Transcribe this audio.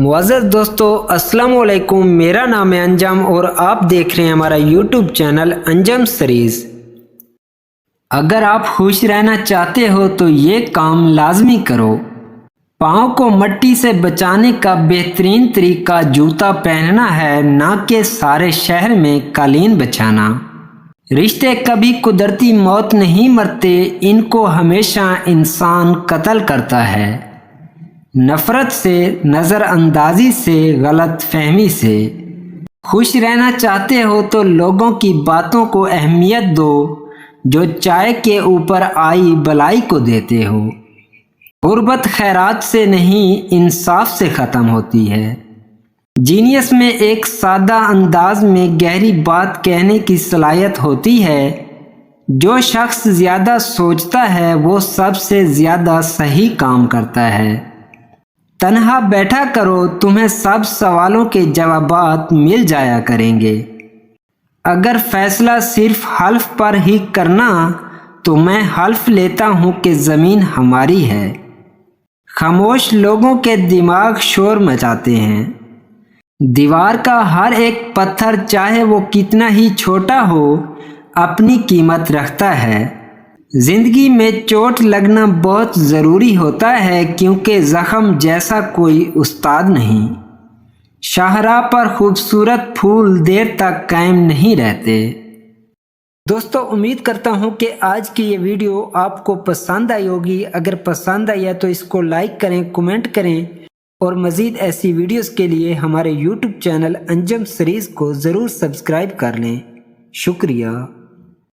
معزز دوستو السلام علیکم، میرا نام ہے انجم اور آپ دیکھ رہے ہیں ہمارا یوٹیوب چینل انجم سیریز۔ اگر آپ خوش رہنا چاہتے ہو تو یہ کام لازمی کرو۔ پاؤں کو مٹی سے بچانے کا بہترین طریقہ جوتا پہننا ہے، نہ کہ سارے شہر میں قالین بچھانا۔ رشتے کبھی قدرتی موت نہیں مرتے، ان کو ہمیشہ انسان قتل کرتا ہے۔ نفرت سے، نظر اندازی سے، غلط فہمی سے۔ خوش رہنا چاہتے ہو تو لوگوں کی باتوں کو اہمیت دو، جو چائے کے اوپر آئی بلائی کو دیتے ہو۔ غربت خیرات سے نہیں، انصاف سے ختم ہوتی ہے۔ جینیس میں ایک سادہ انداز میں گہری بات کہنے کی صلاحیت ہوتی ہے۔ جو شخص زیادہ سوچتا ہے وہ سب سے زیادہ صحیح کام کرتا ہے۔ تنہا بیٹھا کرو، تمہیں سب سوالوں کے جوابات مل جایا کریں گے۔ اگر فیصلہ صرف حلف پر ہی کرنا تو میں حلف لیتا ہوں کہ زمین ہماری ہے۔ خاموش لوگوں کے دماغ شور مچاتے ہیں۔ دیوار کا ہر ایک پتھر، چاہے وہ کتنا ہی چھوٹا ہو، اپنی قیمت رکھتا ہے۔ زندگی میں چوٹ لگنا بہت ضروری ہوتا ہے، کیونکہ زخم جیسا کوئی استاد نہیں۔ شاہراہ پر خوبصورت پھول دیر تک قائم نہیں رہتے۔ دوستو، امید کرتا ہوں کہ آج کی یہ ویڈیو آپ کو پسند آئی ہوگی۔ اگر پسند آئی ہے تو اس کو لائک کریں، کمنٹ کریں اور مزید ایسی ویڈیوز کے لیے ہمارے یوٹیوب چینل انجم سیریز کو ضرور سبسکرائب کر لیں۔ شکریہ۔